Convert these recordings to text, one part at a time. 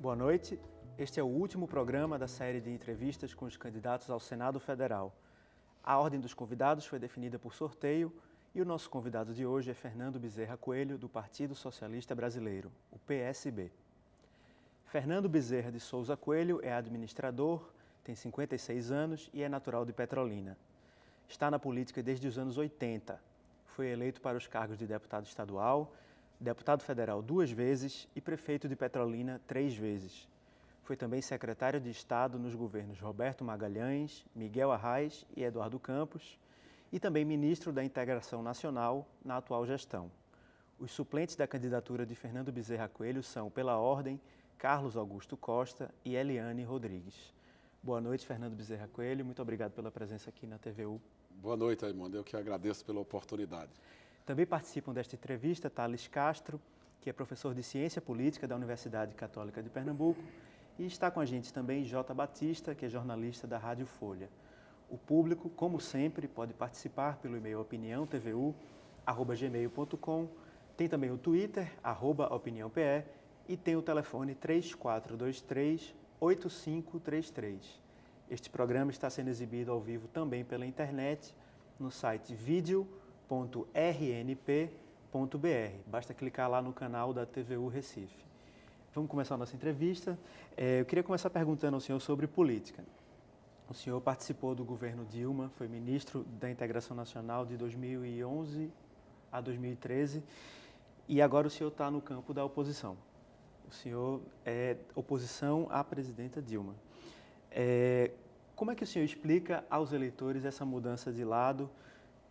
Boa noite. Este é o último programa da série de entrevistas com os candidatos ao Senado Federal. A ordem dos convidados foi definida por sorteio e o nosso convidado de hoje é Fernando Bezerra Coelho, do Partido Socialista Brasileiro, o PSB. Fernando Bezerra de Souza Coelho é administrador, tem 56 anos e é natural de Petrolina. Está na política desde os anos 80. Foi eleito para os cargos de deputado estadual, deputado federal 2 vezes e prefeito de Petrolina 3 vezes. Foi também secretário de Estado nos governos Roberto Magalhães, Miguel Arraes e Eduardo Campos, e também ministro da Integração Nacional na atual gestão. Os suplentes da candidatura de Fernando Bezerra Coelho são, pela ordem, Carlos Augusto Costa e Eliane Rodrigues. Boa noite, Fernando Bezerra Coelho. Muito obrigado pela presença aqui na TVU. Boa noite, Raimundo. Eu que agradeço pela oportunidade. Também participam desta entrevista Thales Castro, que é professor de Ciência Política da Universidade Católica de Pernambuco, e está com a gente também Jota Batista, que é jornalista da Rádio Folha. O público, como sempre, pode participar pelo e-mail opiniãotvu@gmail.com, tem também o Twitter, @opiniãope, e tem o telefone 3423-8533. Este programa está sendo exibido ao vivo também pela internet, no site video.rnp.br. Basta clicar lá no canal da TVU Recife. Vamos começar a nossa entrevista. Eu queria começar perguntando ao senhor sobre política. O senhor participou do governo Dilma, foi ministro da Integração Nacional de 2011 a 2013 e agora o senhor está no campo da oposição. O senhor é oposição à presidenta Dilma. Como é que o senhor explica aos eleitores essa mudança de lado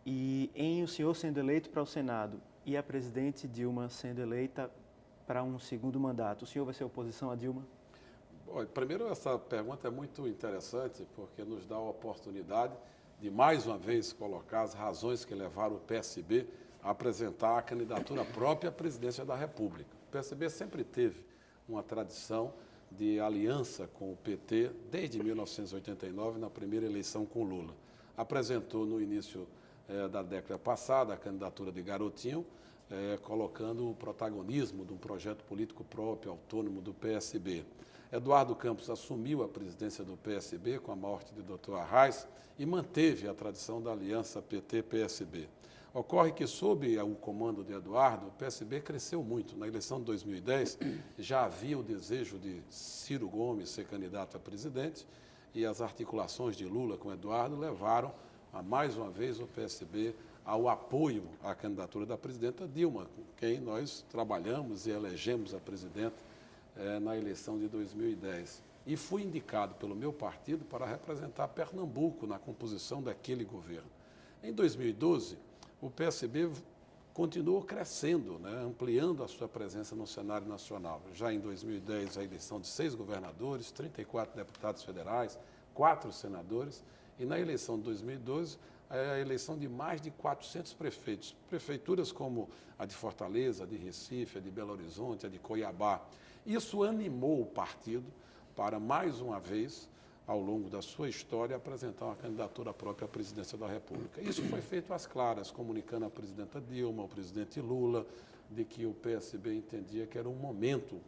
e em o senhor sendo eleito para o Senado e a presidente Dilma sendo eleita para um segundo mandato? O senhor vai ser oposição a Dilma? Bom, primeiro, essa pergunta é muito interessante porque nos dá a oportunidade de mais uma vez colocar as razões que levaram o PSB a apresentar a candidatura própria à presidência da República. O PSB sempre teve uma tradição de aliança com o PT desde 1989, na primeira eleição com Lula. Apresentou no início da década passada a candidatura de Garotinho, colocando o protagonismo de um projeto político próprio, autônomo do PSB. Eduardo Campos assumiu a presidência do PSB com a morte de Dr. Arraes e manteve a tradição da aliança PT-PSB. Ocorre que, sob o comando de Eduardo, o PSB cresceu muito. Na eleição de 2010, já havia o desejo de Ciro Gomes ser candidato a presidente e as articulações de Lula com Eduardo levaram, mais uma vez, o PSB ao apoio à candidatura da presidenta Dilma, com quem nós trabalhamos e elegemos a presidenta na eleição de 2010. E fui indicado pelo meu partido para representar Pernambuco na composição daquele governo. Em 2012, o PSB continuou crescendo, ampliando a sua presença no cenário nacional. Já em 2010, a eleição de 6 governadores, 34 deputados federais, 4 senadores, e na eleição de 2012, a eleição de mais de 400 prefeitos. Prefeituras como a de Fortaleza, a de Recife, a de Belo Horizonte, a de Cuiabá. Isso animou o partido para, mais uma vez, ao longo da sua história, apresentar uma candidatura própria à presidência da República. Isso foi feito às claras, comunicando à presidenta Dilma, ao presidente Lula, de que o PSB entendia que era um momento,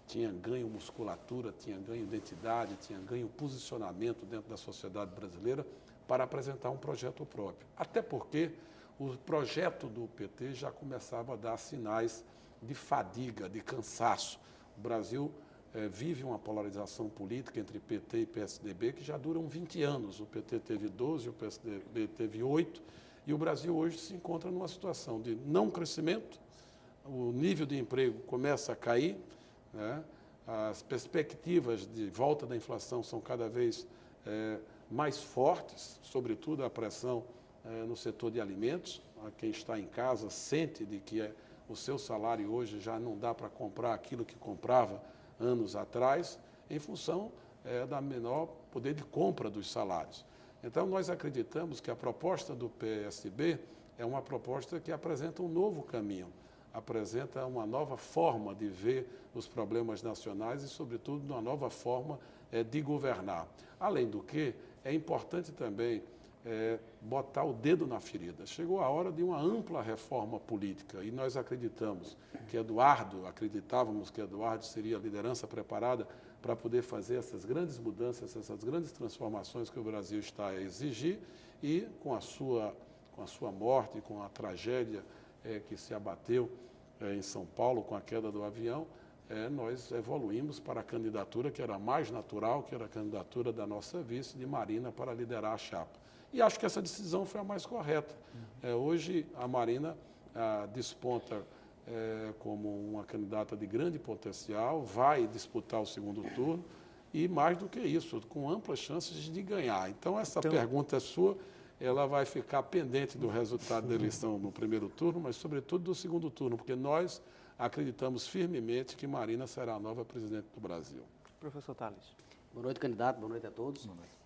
tinha ganho musculatura, tinha ganho identidade, tinha ganho posicionamento dentro da sociedade brasileira para apresentar um projeto próprio. Até porque o projeto do PT já começava a dar sinais de fadiga, de cansaço. O Brasil vive uma polarização política entre PT e PSDB que já duram 20 anos. O PT teve 12, o PSDB teve 8, e o Brasil hoje se encontra numa situação de não crescimento, o nível de emprego começa a cair, as perspectivas de volta da inflação são cada vez mais fortes, sobretudo a pressão no setor de alimentos. Quem está em casa sente de que o seu salário hoje já não dá para comprar aquilo que comprava anos atrás, em função da menor poder de compra dos salários. Então, nós acreditamos que a proposta do PSB é uma proposta que apresenta um novo caminho, apresenta uma nova forma de ver os problemas nacionais e, sobretudo, uma nova forma de governar. Além do que, é importante também botar o dedo na ferida. Chegou a hora de uma ampla reforma política e nós acreditávamos que Eduardo seria a liderança preparada para poder fazer essas grandes mudanças, essas grandes transformações que o Brasil está a exigir e com a sua morte, com a tragédia que se abateu em São Paulo com a queda do avião, nós evoluímos para a candidatura que era mais natural, que era a candidatura da nossa vice, de Marina, para liderar a chapa. E acho que essa decisão foi a mais correta. Hoje, a Marina desponta como uma candidata de grande potencial, vai disputar o segundo turno e, mais do que isso, com amplas chances de ganhar. Então, essa pergunta sua, ela vai ficar pendente do resultado da eleição no primeiro turno, mas, sobretudo, do segundo turno, porque nós acreditamos firmemente que Marina será a nova presidente do Brasil. Professor Tales. Boa noite, candidato. Boa noite a todos. Boa noite.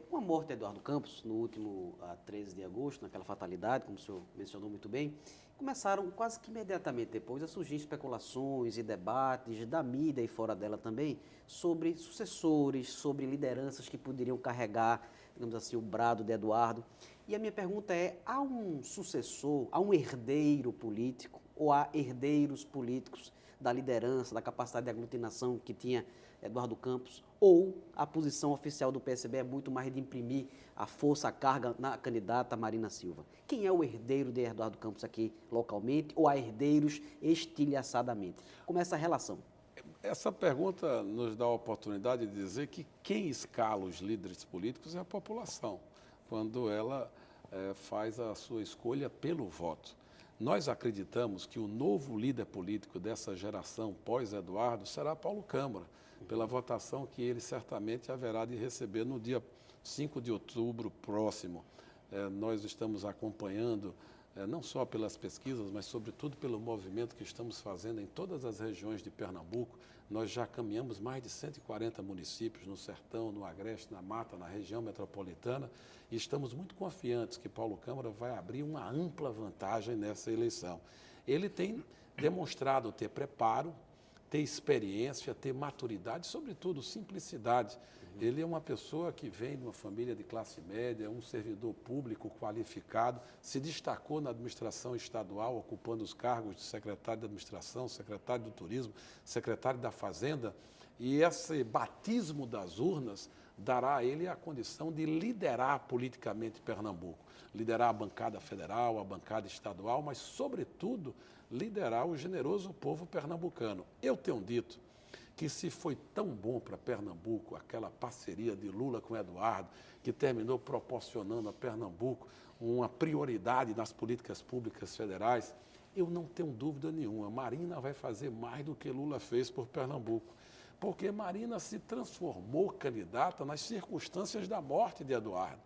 Com a morte de Eduardo Campos, no último 13 de agosto, naquela fatalidade, como o senhor mencionou muito bem, começaram quase que imediatamente depois a surgir especulações e debates da mídia e fora dela também sobre sucessores, sobre lideranças que poderiam carregar, digamos assim, o brado de Eduardo. E a minha pergunta é, há um sucessor, há um herdeiro político ou há herdeiros políticos da liderança, da capacidade de aglutinação que tinha Eduardo Campos, ou a posição oficial do PSB é muito mais de imprimir a força, a carga na candidata Marina Silva? Quem é o herdeiro de Eduardo Campos aqui localmente, ou há herdeiros estilhaçadamente? Como é essa relação? Essa pergunta nos dá a oportunidade de dizer que quem escala os líderes políticos é a população, quando ela faz a sua escolha pelo voto. Nós acreditamos que o novo líder político dessa geração pós-Eduardo será Paulo Câmara, pela votação que ele certamente haverá de receber no dia 5 de outubro próximo. Nós estamos acompanhando, não só pelas pesquisas, mas sobretudo pelo movimento que estamos fazendo em todas as regiões de Pernambuco. Nós já caminhamos mais de 140 municípios no Sertão, no Agreste, na Mata, na região metropolitana, e estamos muito confiantes que Paulo Câmara vai abrir uma ampla vantagem nessa eleição. Ele tem demonstrado ter preparo, ter experiência, ter maturidade, sobretudo simplicidade. Ele é uma pessoa que vem de uma família de classe média, um servidor público qualificado, se destacou na administração estadual, ocupando os cargos de secretário de administração, secretário do turismo, secretário da fazenda, e esse batismo das urnas dará a ele a condição de liderar politicamente Pernambuco, liderar a bancada federal, a bancada estadual, mas, sobretudo, liderar o generoso povo pernambucano. Eu tenho dito que se foi tão bom para Pernambuco aquela parceria de Lula com Eduardo, que terminou proporcionando a Pernambuco uma prioridade nas políticas públicas federais, eu não tenho dúvida nenhuma, Marina vai fazer mais do que Lula fez por Pernambuco, porque Marina se transformou candidata nas circunstâncias da morte de Eduardo.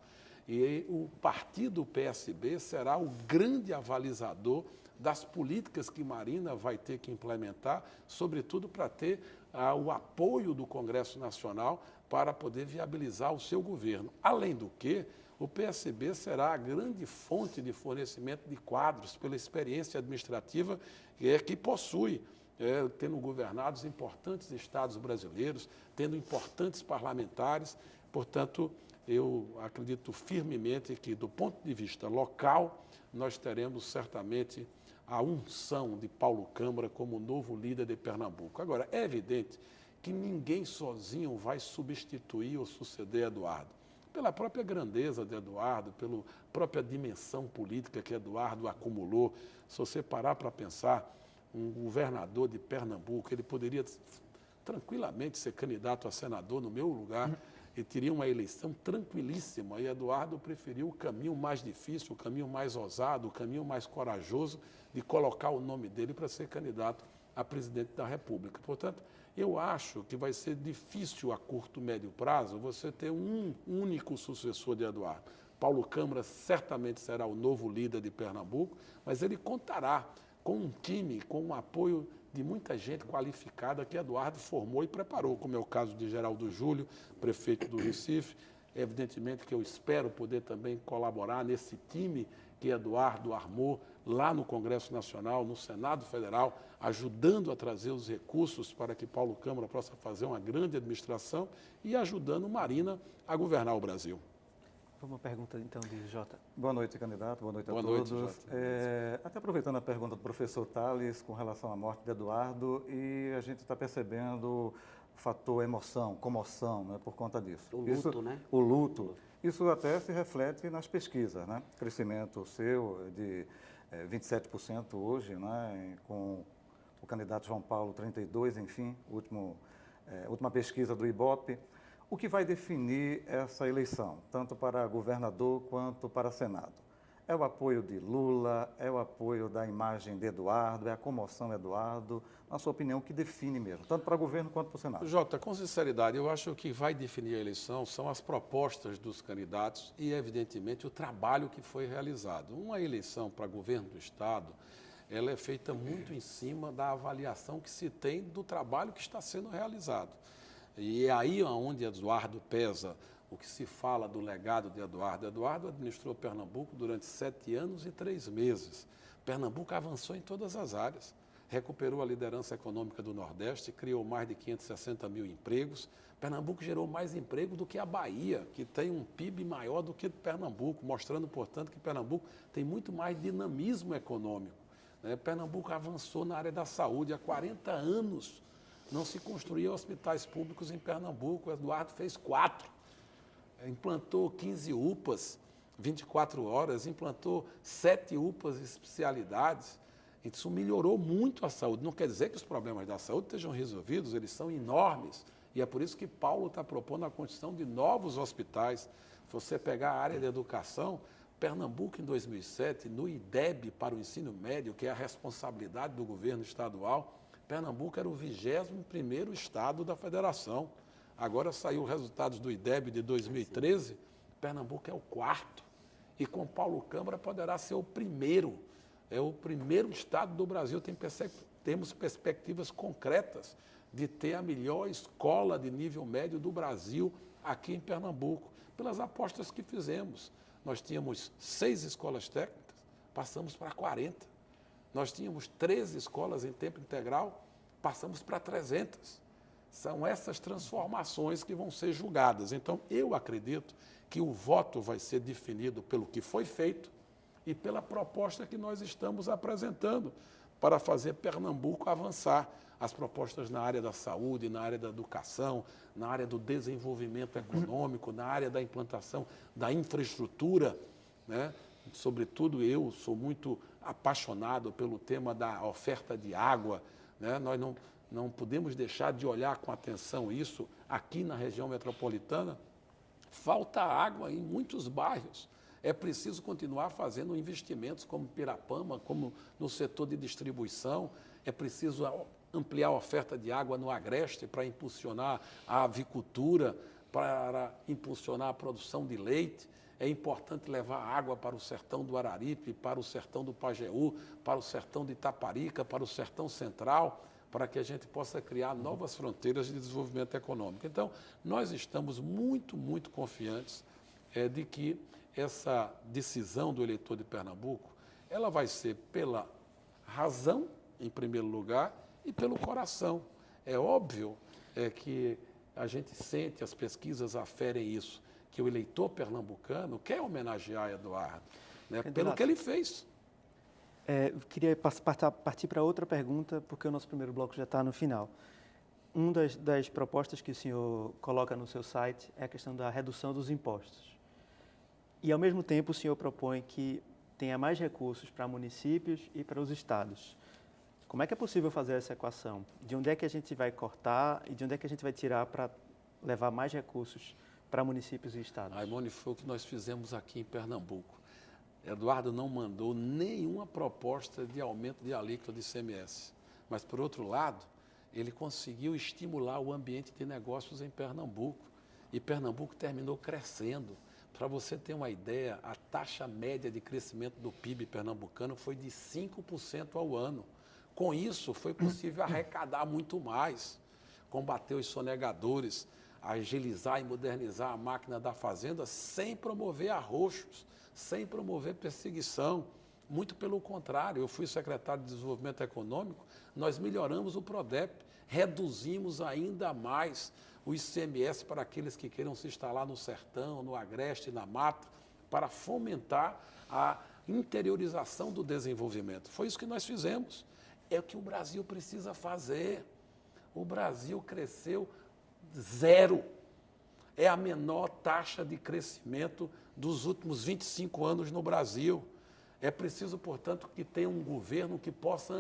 E o partido PSB será o grande avalizador das políticas que Marina vai ter que implementar, sobretudo para ter o apoio do Congresso Nacional para poder viabilizar o seu governo. Além do que, o PSB será a grande fonte de fornecimento de quadros pela experiência administrativa que possui, tendo governado importantes estados brasileiros, tendo importantes parlamentares. Portanto, eu acredito firmemente que, do ponto de vista local, nós teremos certamente a unção de Paulo Câmara como novo líder de Pernambuco. Agora, é evidente que ninguém sozinho vai substituir ou suceder Eduardo. Pela própria grandeza de Eduardo, pela própria dimensão política que Eduardo acumulou. Se você parar para pensar, um governador de Pernambuco, ele poderia tranquilamente ser candidato a senador no meu lugar, e teria uma eleição tranquilíssima, e Eduardo preferiu o caminho mais difícil, o caminho mais ousado, o caminho mais corajoso de colocar o nome dele para ser candidato a presidente da República. Portanto, eu acho que vai ser difícil a curto, médio prazo você ter um único sucessor de Eduardo. Paulo Câmara certamente será o novo líder de Pernambuco, mas ele contará com um time, com um apoio de muita gente qualificada que Eduardo formou e preparou, como é o caso de Geraldo Júlio, prefeito do Recife. Evidentemente que eu espero poder também colaborar nesse time que Eduardo armou lá no Congresso Nacional, no Senado Federal, ajudando a trazer os recursos para que Paulo Câmara possa fazer uma grande administração e ajudando Marina a governar o Brasil. Uma pergunta, então, de Jota. Boa noite, candidato. Boa noite a Boa todos. noite, Jota. Até aproveitando a pergunta do professor Tales com relação à morte de Eduardo, e a gente está percebendo o fator emoção, comoção, né, por conta disso. O luto, né? O luto. Isso até se reflete nas pesquisas, né? Crescimento seu de 27% hoje, né, com o candidato João Paulo 32%, enfim, última pesquisa do IBOPE. O que vai definir essa eleição, tanto para governador quanto para Senado? É o apoio de Lula, é o apoio da imagem de Eduardo, é a comoção Eduardo? Na sua opinião, o que define mesmo, tanto para governo quanto para o Senado? Jota, com sinceridade, eu acho que o que vai definir a eleição são as propostas dos candidatos e, evidentemente, o trabalho que foi realizado. Uma eleição para governo do Estado, ela é feita muito em cima da avaliação que se tem do trabalho que está sendo realizado. E é aí onde Eduardo pesa o que se fala do legado de Eduardo. Eduardo administrou Pernambuco durante 7 anos e 3 meses. Pernambuco avançou em todas as áreas. Recuperou a liderança econômica do Nordeste, criou mais de 560 mil empregos. Pernambuco gerou mais emprego do que a Bahia, que tem um PIB maior do que Pernambuco, mostrando, portanto, que Pernambuco tem muito mais dinamismo econômico. Pernambuco avançou na área da saúde há 40 anos. Não se construía hospitais públicos em Pernambuco. O Eduardo fez 4. Implantou 15 UPAs, 24 horas, implantou 7 UPAs de especialidades. Isso melhorou muito a saúde. Não quer dizer que os problemas da saúde estejam resolvidos, eles são enormes. E é por isso que Paulo está propondo a construção de novos hospitais. Se você pegar a área de educação, Pernambuco, em 2007, no IDEB para o ensino médio, que é a responsabilidade do governo estadual, Pernambuco era o 21º estado da federação. Agora saiu os resultados do IDEB de 2013, Pernambuco é o 4º. E com Paulo Câmara poderá ser o 1º. É o 1º estado do Brasil. Temos perspectivas concretas de ter a melhor escola de nível médio do Brasil aqui em Pernambuco, pelas apostas que fizemos. Nós tínhamos 6 escolas técnicas, passamos para 40. Nós tínhamos 13 escolas em tempo integral, passamos para 300. São essas transformações que vão ser julgadas. Então, eu acredito que o voto vai ser definido pelo que foi feito e pela proposta que nós estamos apresentando para fazer Pernambuco avançar. As propostas na área da saúde, na área da educação, na área do desenvolvimento econômico, na área da implantação da infraestrutura, né? Sobretudo, eu sou muito apaixonado pelo tema da oferta de água, né? Nós não podemos deixar de olhar com atenção isso. Aqui na região metropolitana, falta água em muitos bairros. É preciso continuar fazendo investimentos como Pirapama, como no setor de distribuição. É preciso ampliar a oferta de água no Agreste para impulsionar a avicultura, para impulsionar a produção de leite. É importante levar água para o sertão do Araripe, para o sertão do Pajeú, para o sertão de Itaparica, para o sertão central, para que a gente possa criar novas fronteiras de desenvolvimento econômico. Então, nós estamos muito, muito confiantes de que essa decisão do eleitor de Pernambuco, ela vai ser pela razão, em primeiro lugar, e pelo coração. É óbvio que a gente sente, as pesquisas aferem isso, que o eleitor pernambucano quer homenagear Eduardo, né, pelo que ele fez. Eu queria partir para outra pergunta, porque o nosso primeiro bloco já está no final. Uma das propostas que o senhor coloca no seu site é a questão da redução dos impostos. E, ao mesmo tempo, o senhor propõe que tenha mais recursos para municípios e para os estados. Como é que é possível fazer essa equação? De onde é que a gente vai cortar e de onde é que a gente vai tirar para levar mais recursos para municípios e estados? Raimone, foi o que nós fizemos aqui em Pernambuco. Eduardo não mandou nenhuma proposta de aumento de alíquota de ICMS. Mas, por outro lado, ele conseguiu estimular o ambiente de negócios em Pernambuco. E Pernambuco terminou crescendo. Para você ter uma ideia, a taxa média de crescimento do PIB pernambucano foi de 5% ao ano. Com isso, foi possível arrecadar muito mais, combater os sonegadores, agilizar e modernizar a máquina da fazenda sem promover arroxos, sem promover perseguição. Muito pelo contrário, eu fui secretário de Desenvolvimento Econômico, nós melhoramos o PRODEP. reduzimos ainda mais o ICMS para aqueles que queiram se instalar no sertão, no agreste, na mata, para fomentar a interiorização do desenvolvimento. Foi isso que nós fizemos. É o que o Brasil precisa fazer. O Brasil cresceu 0. É a menor taxa de crescimento dos últimos 25 anos no Brasil. É preciso, portanto, que tenha um governo que possa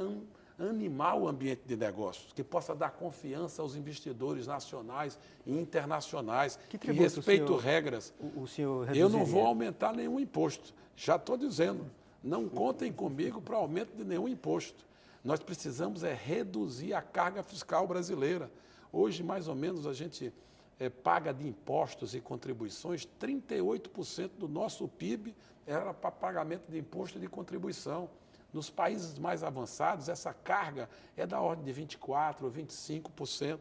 animar o ambiente de negócios, que possa dar confiança aos investidores nacionais e internacionais, que respeite regras. O senhor reduziria? Eu não vou aumentar nenhum imposto. Já estou dizendo, não contem comigo para aumento de nenhum imposto. Nós precisamos reduzir a carga fiscal brasileira. Hoje, mais ou menos, a gente paga de impostos e contribuições, 38% do nosso PIB era para pagamento de imposto e de contribuição. Nos países mais avançados, essa carga é da ordem de 24% ou 25%.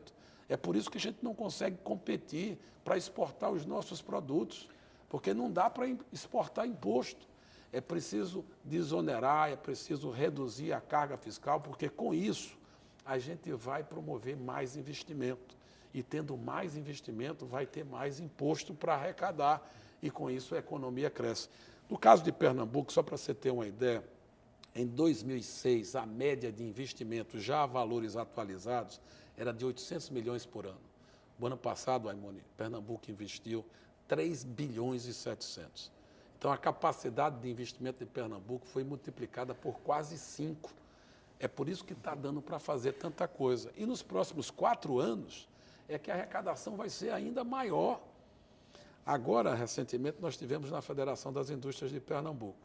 É por isso que a gente não consegue competir para exportar os nossos produtos, porque não dá para exportar imposto. É preciso desonerar, é preciso reduzir a carga fiscal, porque com isso a gente vai promover mais investimento. E tendo mais investimento, vai ter mais imposto para arrecadar. E com isso a economia cresce. No caso de Pernambuco, só para você ter uma ideia, em 2006, a média de investimento já a valores atualizados era de 800 milhões por ano. O ano passado, Aimone, Pernambuco investiu 3 bilhões e 700. Então, a capacidade de investimento de Pernambuco foi multiplicada por quase 5. É por isso que está dando para fazer tanta coisa. E nos próximos 4 anos é que a arrecadação vai ser ainda maior. Agora, recentemente, nós tivemos na Federação das Indústrias de Pernambuco.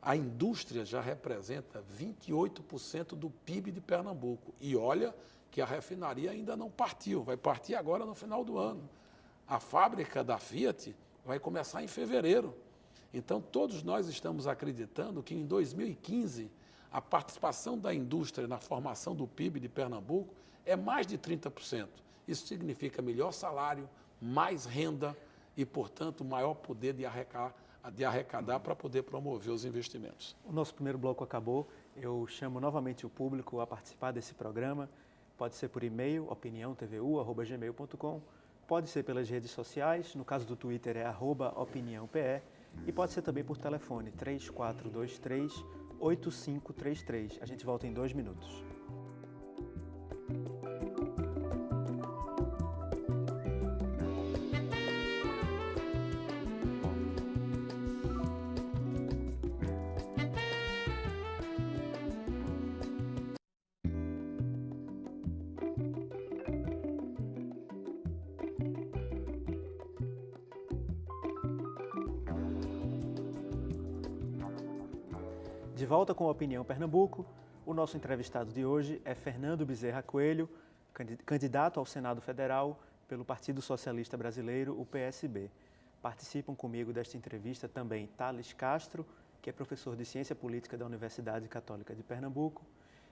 A indústria já representa 28% do PIB de Pernambuco. E olha que a refinaria ainda não partiu, vai partir agora no final do ano. A fábrica da Fiat vai começar em fevereiro. Então, todos nós estamos acreditando que em 2015, a participação da indústria na formação do PIB de Pernambuco é mais de 30%. Isso significa melhor salário, mais renda e, portanto, maior poder de arrecadar para poder promover os investimentos. O nosso primeiro bloco acabou. Eu chamo novamente o público a participar desse programa. Pode ser por e-mail, opiniãotvu@gmail.com. Pode ser pelas redes sociais. No caso do Twitter é @opiniãope. E pode ser também por telefone, 3423-8533. A gente volta em 2 minutos. De volta com a Opinião Pernambuco, o nosso entrevistado de hoje é Fernando Bezerra Coelho, candidato ao Senado Federal pelo Partido Socialista Brasileiro, o PSB. Participam comigo desta entrevista também Thales Castro, que é professor de Ciência Política da Universidade Católica de Pernambuco,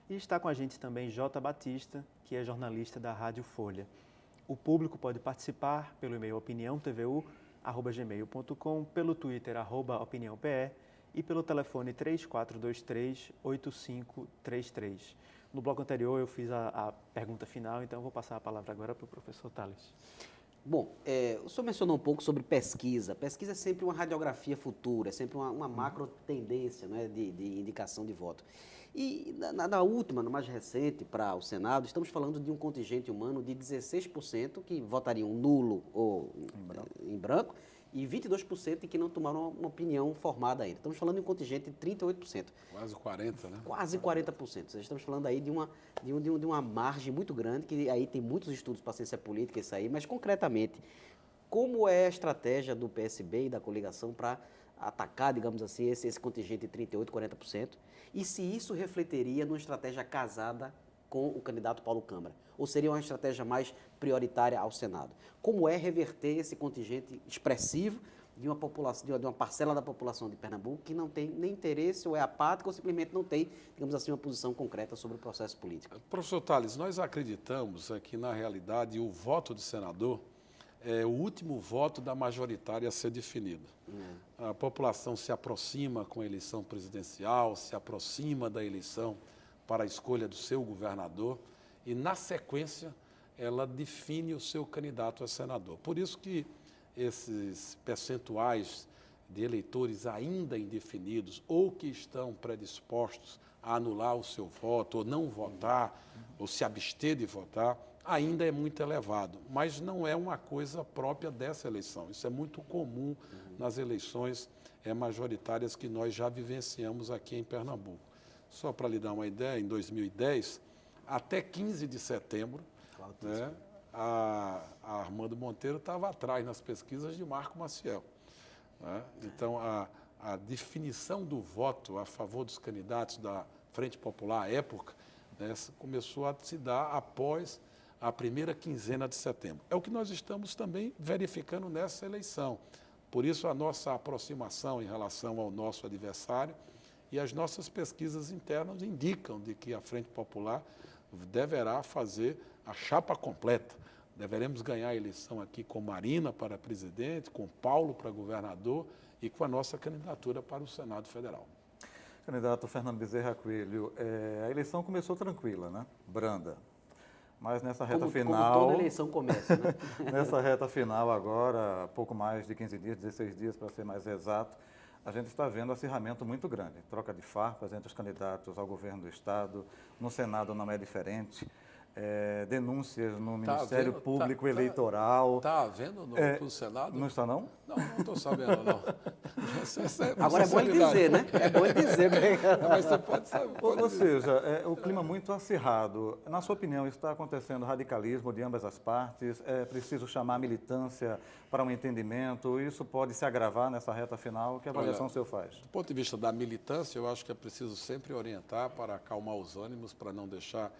e está com a gente também Jota Batista, que é jornalista da Rádio Folha. O público pode participar pelo e-mail opiniãotvu@gmail.com, pelo Twitter @opiniãope e pelo telefone 3423-8533. No bloco anterior eu fiz a pergunta final, então eu vou passar a palavra agora para o professor Thales. Bom, o senhor mencionou um pouco sobre pesquisa. Pesquisa é sempre uma radiografia futura, é sempre uma macro tendência, né, de indicação de voto. E na última, no mais recente, para o Senado, estamos falando de um contingente humano de 16% que votariam nulo ou em branco e 22% que não tomaram uma opinião formada ainda. Estamos falando de um contingente de 38%. Quase 40%, né? Quase 40%. Estamos falando aí de uma margem muito grande, que aí tem muitos estudos para ciência política isso aí, mas concretamente, como é a estratégia do PSB e da coligação para atacar, digamos assim, esse contingente de 38%, 40%, e se isso refletiria numa estratégia casada com o candidato Paulo Câmara? Ou seria uma estratégia mais prioritária ao Senado? Como é reverter esse contingente expressivo de uma população, de uma parcela da população de Pernambuco que não tem nem interesse ou é apática ou simplesmente não tem, digamos assim, uma posição concreta sobre o processo político? Professor Thales, nós acreditamos que, na realidade, o voto de senador é o último voto da majoritária a ser definida. A população se aproxima com a eleição presidencial, se aproxima da eleição para a escolha do seu governador, e, na sequência, ela define o seu candidato a senador. Por isso que esses percentuais de eleitores ainda indefinidos ou que estão predispostos a anular o seu voto ou não votar ou se abster de votar, ainda é muito elevado, mas não é uma coisa própria dessa eleição. Isso é muito comum nas eleições majoritárias que nós já vivenciamos aqui em Pernambuco. Só para lhe dar uma ideia, em 2010, até 15 de setembro, né, a Armando Monteiro estava atrás nas pesquisas de Marco Maciel. Né? Então, a definição do voto a favor dos candidatos da Frente Popular à época, né, começou a se dar após a primeira quinzena de setembro. É o que nós estamos também verificando nessa eleição. Por isso, a nossa aproximação em relação ao nosso adversário e as nossas pesquisas internas indicam de que a Frente Popular deverá fazer a chapa completa. Deveremos ganhar a eleição aqui com Marina para presidente, com Paulo para governador e com a nossa candidatura para o Senado Federal. Candidato Fernando Bezerra Coelho, a eleição começou tranquila, né? Branda. Mas nessa reta final... Como toda eleição começa, né? Nessa reta final agora, pouco mais de 15 dias, 16 dias para ser mais exato, a gente está vendo um acirramento muito grande. Troca de farpas entre os candidatos ao governo do Estado, no Senado não é diferente. Denúncias no Ministério Público Eleitoral. Está havendo no Senado? Não está, não? Não estou sabendo, não. Agora é bom ele dizer, né? É bom ele dizer. Mas você pode saber. Ou seja, o clima muito acirrado. Na sua opinião, está acontecendo radicalismo de ambas as partes? É preciso chamar a militância para um entendimento? Isso pode se agravar nessa reta final? Que avaliação o senhor faz? Do ponto de vista da militância, eu acho que é preciso sempre orientar para acalmar os ânimos, para não deixar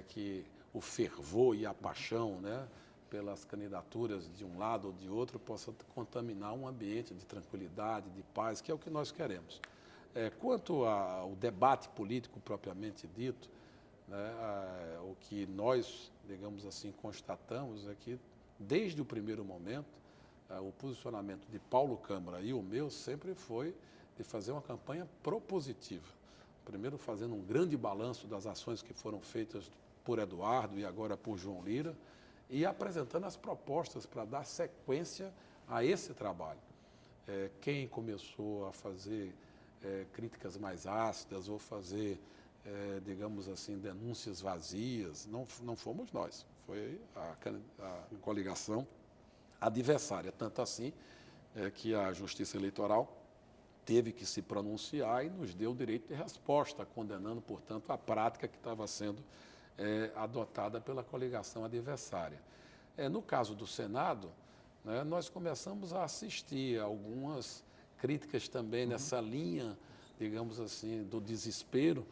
que o fervor e a paixão, né, pelas candidaturas de um lado ou de outro possa contaminar um ambiente de tranquilidade, de paz, que é o que nós queremos. Quanto ao debate político propriamente dito, né, o que nós, digamos assim, constatamos é que, desde o primeiro momento, o posicionamento de Paulo Câmara e o meu sempre foi de fazer uma campanha propositiva. Primeiro, fazendo um grande balanço das ações que foram feitas por Eduardo e agora por João Lira, e apresentando as propostas para dar sequência a esse trabalho. Quem começou a fazer críticas mais ácidas ou fazer, digamos assim, denúncias vazias, não fomos nós, foi a coligação adversária. Tanto assim que a Justiça Eleitoral teve que se pronunciar e nos deu o direito de resposta, condenando, portanto, a prática que estava sendo adotada pela coligação adversária. No caso do Senado, né, nós começamos a assistir a algumas críticas também nessa linha, digamos assim, do desespero,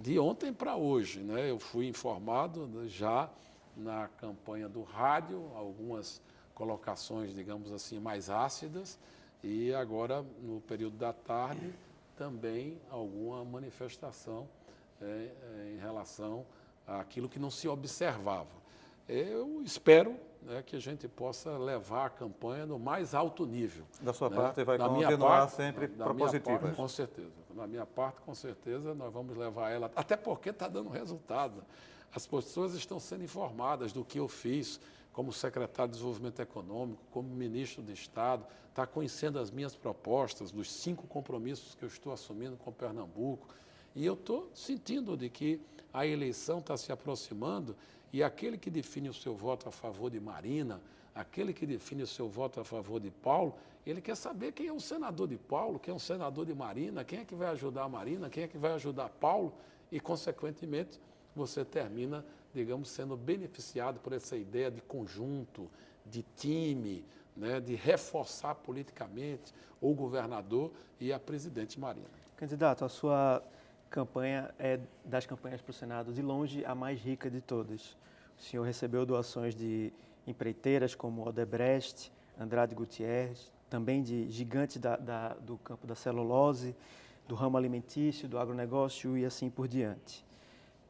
de ontem para hoje. Né? Eu fui informado já na campanha do rádio, algumas colocações, digamos assim, mais ácidas, e agora, no período da tarde, também alguma manifestação em relação àquilo que não se observava. Eu espero, né, que a gente possa levar a campanha no mais alto nível. Da sua né? parte, vai Da continuar sempre da propositivas. minha parte, com certeza. Da minha parte, com certeza, nós vamos levar ela, até porque está dando resultado. As pessoas estão sendo informadas do que eu fiz como secretário de Desenvolvimento Econômico, como ministro de Estado, está conhecendo as minhas propostas, dos 5 compromissos que eu estou assumindo com Pernambuco. E eu estou sentindo de que a eleição está se aproximando e aquele que define o seu voto a favor de Marina, aquele que define o seu voto a favor de Paulo, ele quer saber quem é o senador de Paulo, quem é o senador de Marina, quem é que vai ajudar a Marina, quem é que vai ajudar Paulo e, consequentemente, você termina, digamos, sendo beneficiado por essa ideia de conjunto, de time, né, de reforçar politicamente o governador e a presidente Marina. Candidato, a sua campanha é das campanhas para o Senado, de longe, a mais rica de todas. O senhor recebeu doações de empreiteiras como Odebrecht, Andrade Gutierrez, também de gigantes do campo da celulose, do ramo alimentício, do agronegócio e assim por diante.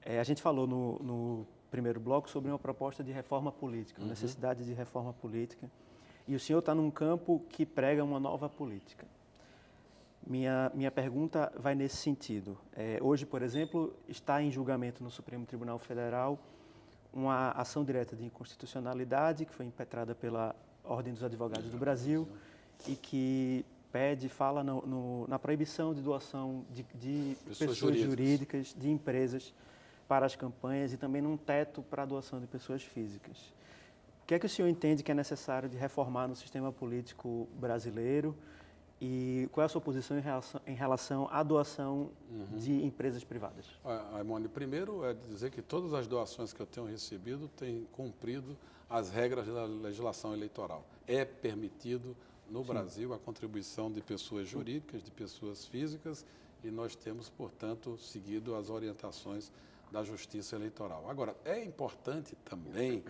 A gente falou no primeiro bloco sobre uma proposta de reforma política, uma necessidade de reforma política, e o senhor está num campo que prega uma nova política. Minha pergunta vai nesse sentido. Hoje, por exemplo, está em julgamento no Supremo Tribunal Federal uma ação direta de inconstitucionalidade que foi impetrada pela Ordem dos Advogados do Brasil e que fala na proibição de doação de pessoas jurídicas, de empresas para as campanhas e também num teto para a doação de pessoas físicas. O que é que o senhor entende que é necessário de reformar no sistema político brasileiro e qual é a sua posição em relação à doação de empresas privadas? Aimone, primeiro é dizer que todas as doações que eu tenho recebido têm cumprido as regras da legislação eleitoral. É permitido no Brasil a contribuição de pessoas jurídicas, de pessoas físicas, e nós temos, portanto, seguido as orientações da Justiça Eleitoral. Agora, é importante também,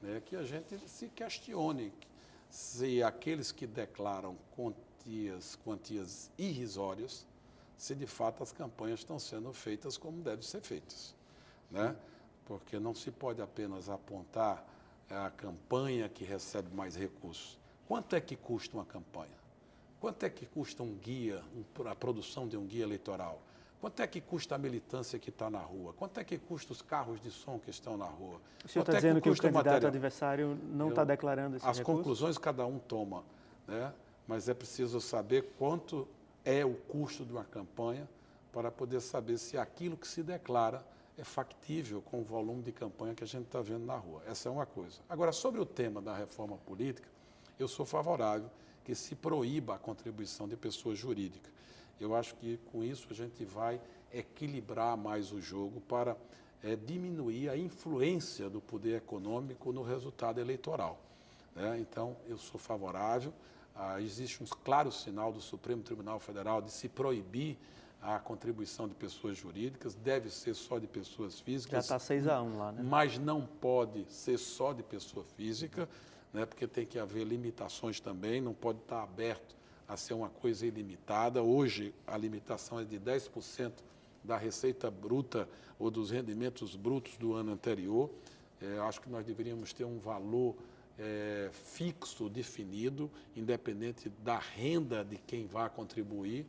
né, que a gente se questione se aqueles que declaram quantias irrisórias, se de fato as campanhas estão sendo feitas como devem ser feitas, né? Porque não se pode apenas apontar a campanha que recebe mais recursos. Quanto é que custa uma campanha? Quanto é que custa um guia, a produção de um guia eleitoral? Quanto é que custa a militância que está na rua? Quanto é que custa os carros de som que estão na rua? O senhor está dizendo que o candidato adversário não está declarando esse recurso? As conclusões cada um toma, né? Mas é preciso saber quanto é o custo de uma campanha para poder saber se aquilo que se declara é factível com o volume de campanha que a gente está vendo na rua. Essa é uma coisa. Agora, sobre o tema da reforma política, eu sou favorável que se proíba a contribuição de pessoas jurídicas. Eu acho que com isso a gente vai equilibrar mais o jogo para diminuir a influência do poder econômico no resultado eleitoral, né? Então, eu sou favorável. Existe um claro sinal do Supremo Tribunal Federal de se proibir a contribuição de pessoas jurídicas, deve ser só de pessoas físicas. Já está 6-1 lá, né? Mas não pode ser só de pessoa física, né? Porque tem que haver limitações também, não pode estar aberto a ser uma coisa ilimitada. Hoje, a limitação é de 10% da receita bruta ou dos rendimentos brutos do ano anterior. Acho que nós deveríamos ter um valor fixo, definido, independente da renda de quem vai contribuir,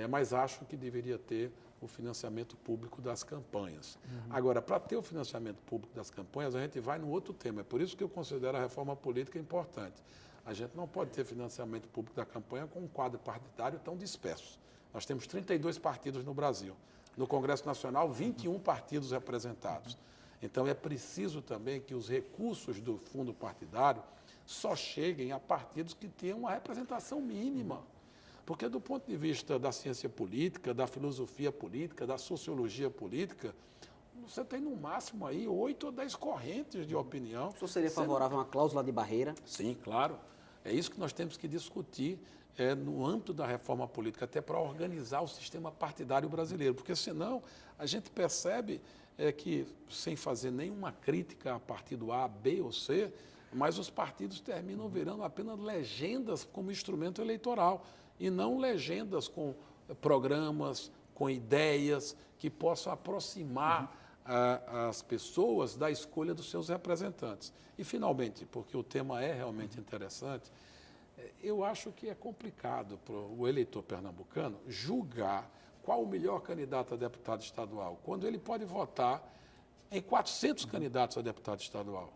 mas acho que deveria ter o financiamento público das campanhas. Agora, para ter o financiamento público das campanhas, a gente vai no outro tema. É por isso que eu considero a reforma política importante. A gente não pode ter financiamento público da campanha com um quadro partidário tão disperso. Nós temos 32 partidos no Brasil. No Congresso Nacional, 21 partidos representados. Então, é preciso também que os recursos do fundo partidário só cheguem a partidos que tenham uma representação mínima. Porque, do ponto de vista da ciência política, da filosofia política, da sociologia política, você tem no máximo aí 8 ou 10 correntes de opinião. O senhor seria favorável a uma cláusula de barreira? Sim, claro. É isso que nós temos que discutir no âmbito da reforma política, até para organizar o sistema partidário brasileiro. Porque, senão, a gente percebe que, sem fazer nenhuma crítica a partido A, B ou C, mas os partidos terminam virando apenas legendas como instrumento eleitoral e não legendas com programas, com ideias que possam aproximar as pessoas da escolha dos seus representantes. E, finalmente, porque o tema é realmente interessante, eu acho que é complicado para o eleitor pernambucano julgar qual o melhor candidato a deputado estadual, quando ele pode votar em 400 candidatos a deputado estadual,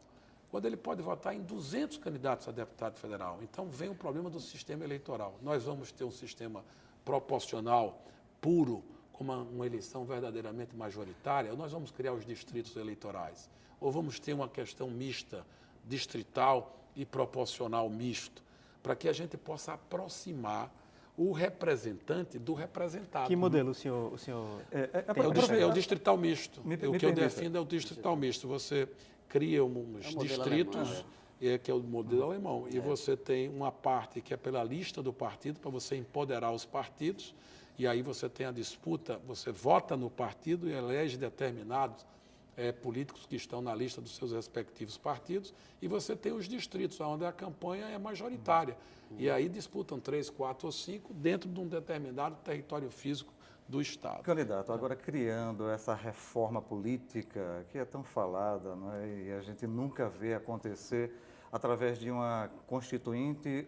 quando ele pode votar em 200 candidatos a deputado federal. Então, vem o problema do sistema eleitoral. Nós vamos ter um sistema proporcional, puro, com uma eleição verdadeiramente majoritária, ou nós vamos criar os distritos eleitorais, ou vamos ter uma questão mista, distrital e proporcional misto, para que a gente possa aproximar o representante do representado. Que modelo o senhor É o distrital misto. O que eu defendo é o distrital misto. Você cria uns distritos, alemão, que é o modelo alemão, e você tem uma parte que é pela lista do partido, para você empoderar os partidos, e aí você tem a disputa, você vota no partido e elege determinados políticos que estão na lista dos seus respectivos partidos, e você tem os distritos, onde a campanha é majoritária. E aí disputam 3, 4 ou 5 dentro de um determinado território físico do Estado. Candidato, agora criando essa reforma política que é tão falada, não é? E a gente nunca vê acontecer através de uma constituinte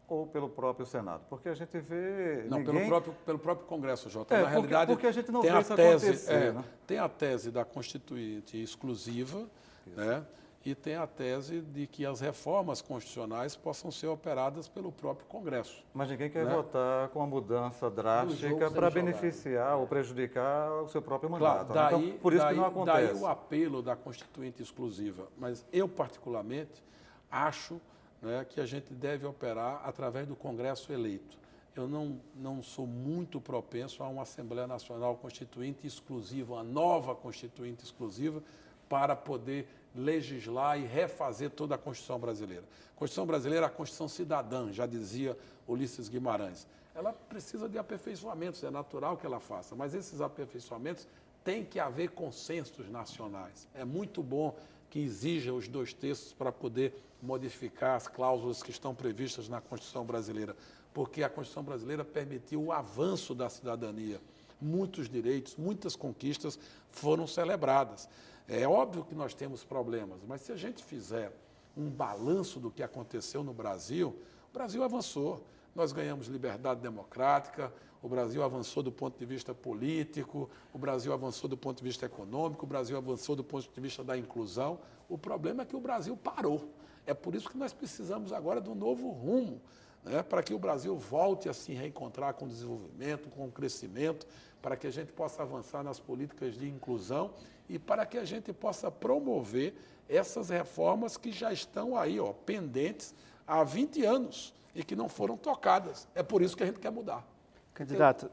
ou pelo próprio Senado? Porque a gente vê não, ninguém... pelo próprio Congresso, Jota. Na realidade, porque a gente não tem vê a isso tese, acontecer, né? Tem a tese da Constituinte exclusiva, né? E tem a tese de que as reformas constitucionais possam ser operadas pelo próprio Congresso. Mas ninguém quer né? votar com uma mudança jogo drástica sendo para jogado. beneficiar ou prejudicar o seu próprio Claro, mandato. Né? Então, por isso que não acontece. Daí o apelo da Constituinte exclusiva. Mas eu, particularmente, acho, né, que a gente deve operar através do Congresso eleito. Eu não sou muito propenso a uma Assembleia Nacional Constituinte exclusiva, uma nova Constituinte exclusiva, para poder legislar e refazer toda a Constituição brasileira. A Constituição brasileira é a Constituição cidadã, já dizia Ulisses Guimarães. Ela precisa de aperfeiçoamentos, é natural que ela faça, mas esses aperfeiçoamentos têm que haver consensos nacionais. É muito bom que exija os 2 terços para poder modificar as cláusulas que estão previstas na Constituição brasileira, porque a Constituição brasileira permitiu o avanço da cidadania. Muitos direitos, muitas conquistas foram celebradas. É óbvio que nós temos problemas, mas se a gente fizer um balanço do que aconteceu no Brasil, o Brasil avançou. Nós ganhamos liberdade democrática, o Brasil avançou do ponto de vista político, o Brasil avançou do ponto de vista econômico, o Brasil avançou do ponto de vista da inclusão. O problema é que o Brasil parou. É por isso que nós precisamos agora de um novo rumo, né, para que o Brasil volte a se reencontrar com o desenvolvimento, com o crescimento, para que a gente possa avançar nas políticas de inclusão e para que a gente possa promover essas reformas que já estão aí, pendentes há 20 anos e que não foram tocadas. É por isso que a gente quer mudar. Candidato,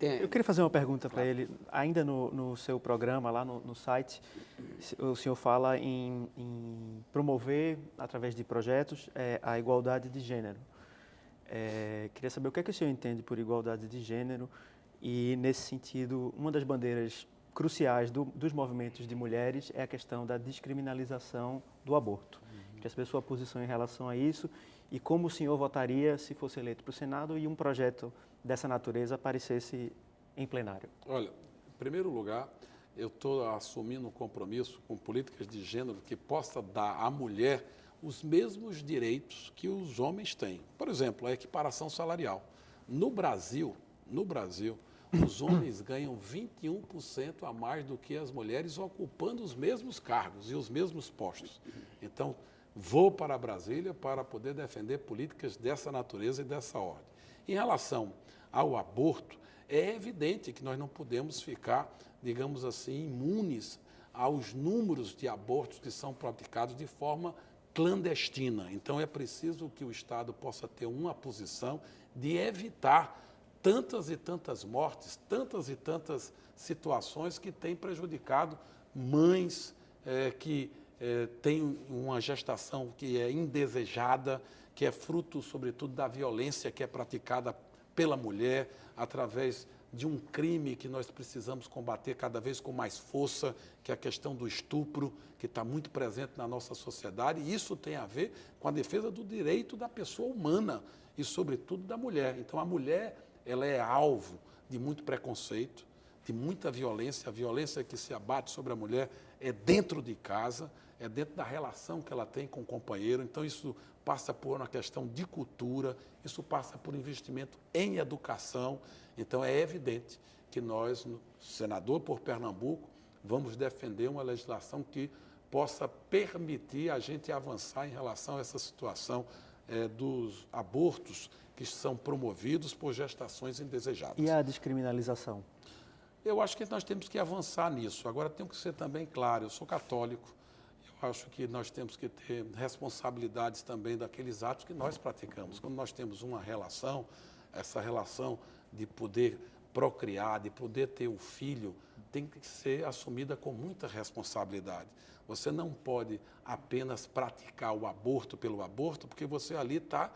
eu queria fazer uma pergunta para ele. Ainda no seu programa, lá no site, o senhor fala em promover, através de projetos, a igualdade de gênero. Queria saber o que é que o senhor entende por igualdade de gênero e, nesse sentido, uma das bandeiras cruciais dos movimentos de mulheres é a questão da descriminalização do aborto. Queria saber a sua posição em relação a isso e como o senhor votaria se fosse eleito para o Senado e um projeto dessa natureza aparecesse em plenário. Olha, em primeiro lugar, eu estou assumindo um compromisso com políticas de gênero que possa dar à mulher os mesmos direitos que os homens têm. Por exemplo, a equiparação salarial. No Brasil, os homens ganham 21% a mais do que as mulheres ocupando os mesmos cargos e os mesmos postos. Então, vou para Brasília para poder defender políticas dessa natureza e dessa ordem. Em relação ao aborto, é evidente que nós não podemos ficar, digamos assim, imunes aos números de abortos que são praticados de forma clandestina. Então, é preciso que o Estado possa ter uma posição de evitar tantas e tantas mortes, tantas e tantas situações que têm prejudicado mães que têm uma gestação que é indesejada, que é fruto, sobretudo, da violência que é praticada pela mulher através de um crime que nós precisamos combater cada vez com mais força, que é a questão do estupro, que está muito presente na nossa sociedade, e isso tem a ver com a defesa do direito da pessoa humana e, sobretudo, da mulher. Então, a mulher, ela é alvo de muito preconceito, de muita violência. A violência que se abate sobre a mulher é dentro de casa, é dentro da relação que ela tem com o companheiro. Então, isso passa por uma questão de cultura, isso passa por investimento em educação. Então, é evidente que nós, senador por Pernambuco, vamos defender uma legislação que possa permitir a gente avançar em relação a essa situação dos abortos que são promovidos por gestações indesejadas. E a descriminalização? Eu acho que nós temos que avançar nisso. Agora, tem que ser também claro, eu sou católico, eu acho que nós temos que ter responsabilidades também daqueles atos que nós praticamos. Quando nós temos uma relação, essa relação de poder procriar, de poder ter um filho, tem que ser assumida com muita responsabilidade. Você não pode apenas praticar o aborto pelo aborto, porque você ali está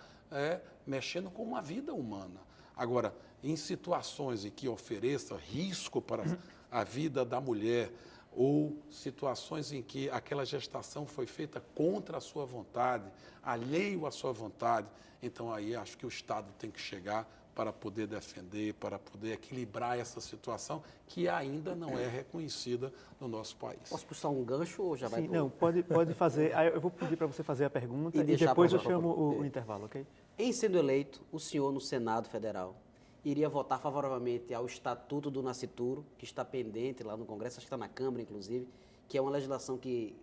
mexendo com uma vida humana. Agora, em situações em que ofereça risco para a vida da mulher, ou situações em que aquela gestação foi feita contra a sua vontade, alheio à sua vontade, então aí acho que o Estado tem que chegar para poder defender, para poder equilibrar essa situação que ainda não é reconhecida no nosso país. Posso puxar um gancho ou já vai? Sim, não, pode fazer. Eu vou pedir para você fazer a pergunta e depois eu chamo o intervalo, ok? Em sendo eleito, o senhor no Senado Federal iria votar favoravelmente ao Estatuto do Nascituro, que está pendente lá no Congresso, acho que está na Câmara, inclusive, que é uma legislação que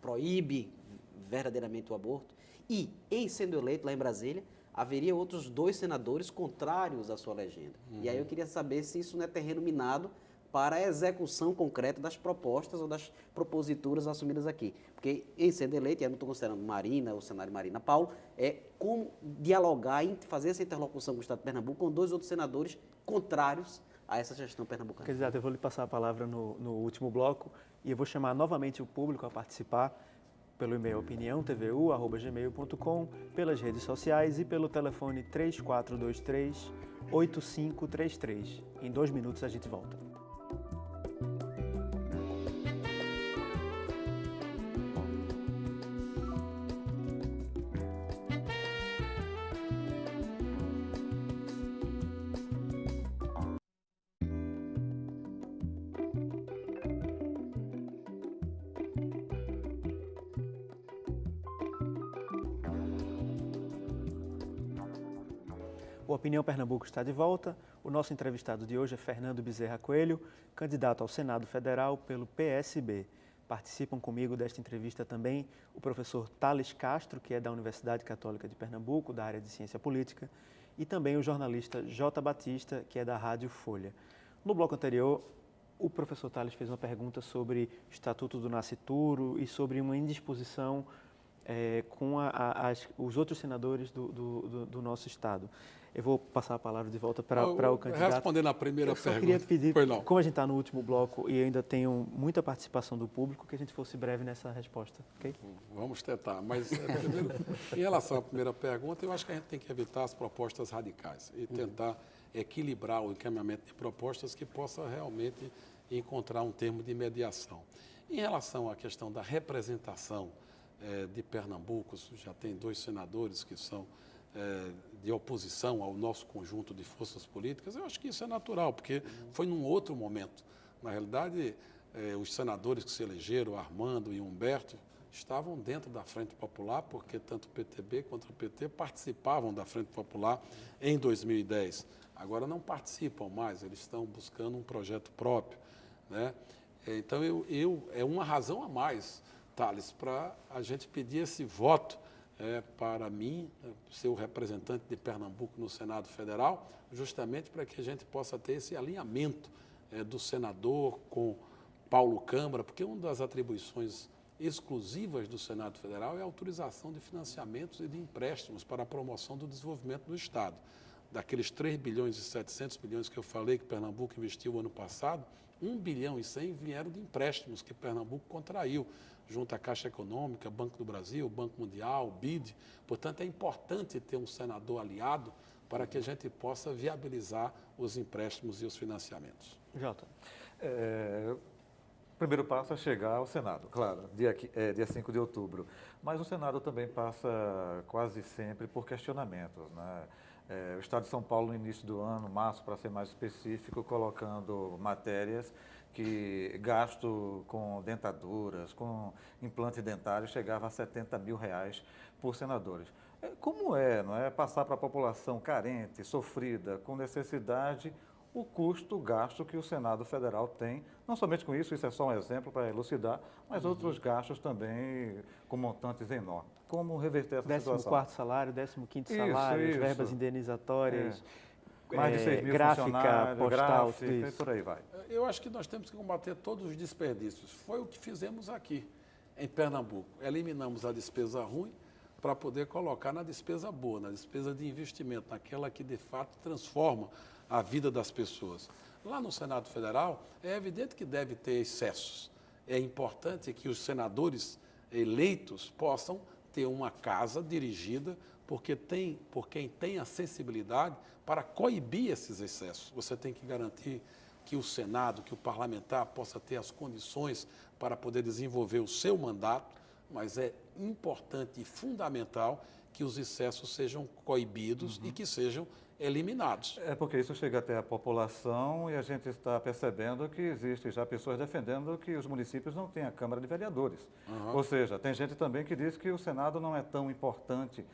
proíbe verdadeiramente o aborto, e, em sendo eleito lá em Brasília, haveria outros 2 senadores contrários à sua legenda. E aí eu queria saber se isso não é terreno minado para a execução concreta das propostas ou das proposituras assumidas aqui. Porque, em sendo eleito, e eu não estou considerando Marina, o cenário Marina Paulo, é como dialogar e fazer essa interlocução com o Estado de Pernambuco com 2 outros senadores contrários a essa gestão pernambucana. Candidato, eu vou lhe passar a palavra no último bloco e eu vou chamar novamente o público a participar pelo e-mail opiniãotvu@gmail.com, pelas redes sociais e pelo telefone 3423-8533. Em 2 minutos a gente volta. O Opinião Pernambuco está de volta. O nosso entrevistado de hoje é Fernando Bezerra Coelho, candidato ao Senado Federal pelo PSB. Participam comigo desta entrevista também o professor Thales Castro, que é da Universidade Católica de Pernambuco, da área de Ciência Política, e também o jornalista J. Batista, que é da Rádio Folha. No bloco anterior, o professor Thales fez uma pergunta sobre o Estatuto do Nascituro e sobre uma indisposição com os outros senadores do nosso Estado. Eu vou passar a palavra de volta para o candidato. Respondendo a primeira pergunta. Eu queria pedir, como a gente está no último bloco e ainda tenho muita participação do público, que a gente fosse breve nessa resposta, ok? Vamos tentar, mas primeiro, em relação à primeira pergunta, eu acho que a gente tem que evitar as propostas radicais e tentar equilibrar o encaminhamento de propostas que possa realmente encontrar um termo de mediação. Em relação à questão da representação de Pernambuco, já tem 2 senadores que são de oposição ao nosso conjunto de forças políticas, eu acho que isso é natural, porque foi num outro momento. Na realidade, os senadores que se elegeram, Armando e Humberto, estavam dentro da Frente Popular, porque tanto o PTB quanto o PT participavam da Frente Popular em 2010. Agora não participam mais, eles estão buscando um projeto próprio, né? Então, é uma razão a mais, Thales, para a gente pedir esse voto para mim, ser o representante de Pernambuco no Senado Federal, justamente para que a gente possa ter esse alinhamento do senador com Paulo Câmara, porque uma das atribuições exclusivas do Senado Federal é a autorização de financiamentos e de empréstimos para a promoção do desenvolvimento do Estado. Daqueles 3 bilhões e 700 milhões que eu falei que Pernambuco investiu ano passado, 1 bilhão e 100 vieram de empréstimos que Pernambuco contraiu, junto à Caixa Econômica, Banco do Brasil, Banco Mundial, BID. Portanto, é importante ter um senador aliado para que a gente possa viabilizar os empréstimos e os financiamentos. Jota. O primeiro passo é chegar ao Senado, claro, dia 5 de outubro. Mas o Senado também passa quase sempre por questionamentos, né? O Estado de São Paulo, no início do ano, março, para ser mais específico, colocando matérias que gasto com dentaduras, com implante dentário, chegava a R$70 mil por senadores. Como não é passar para a população carente, sofrida, com necessidade, o custo, o gasto que o Senado Federal tem, não somente com isso é só um exemplo para elucidar, mas outros gastos também com montantes enormes. Como reverter essa situação? 14º salário, 15º salário, isso. verbas indenizatórias, mais de 6 mil gráfica, postal, tudo e isso. por aí vai. Eu acho que nós temos que combater todos os desperdícios. Foi o que fizemos aqui, em Pernambuco. Eliminamos a despesa ruim para poder colocar na despesa boa, na despesa de investimento, naquela que de fato transforma a vida das pessoas. Lá no Senado Federal, é evidente que deve ter excessos. É importante que os senadores eleitos possam ter uma casa dirigida por quem tem a sensibilidade para coibir esses excessos. Você tem que garantir que o Senado, que o parlamentar possa ter as condições para poder desenvolver o seu mandato, mas é importante e fundamental que os excessos sejam coibidos e que sejam eliminados. É porque isso chega até a população e a gente está percebendo que existe já pessoas defendendo que os municípios não têm a Câmara de Vereadores. Ou seja, tem gente também que diz que o Senado não é tão importante.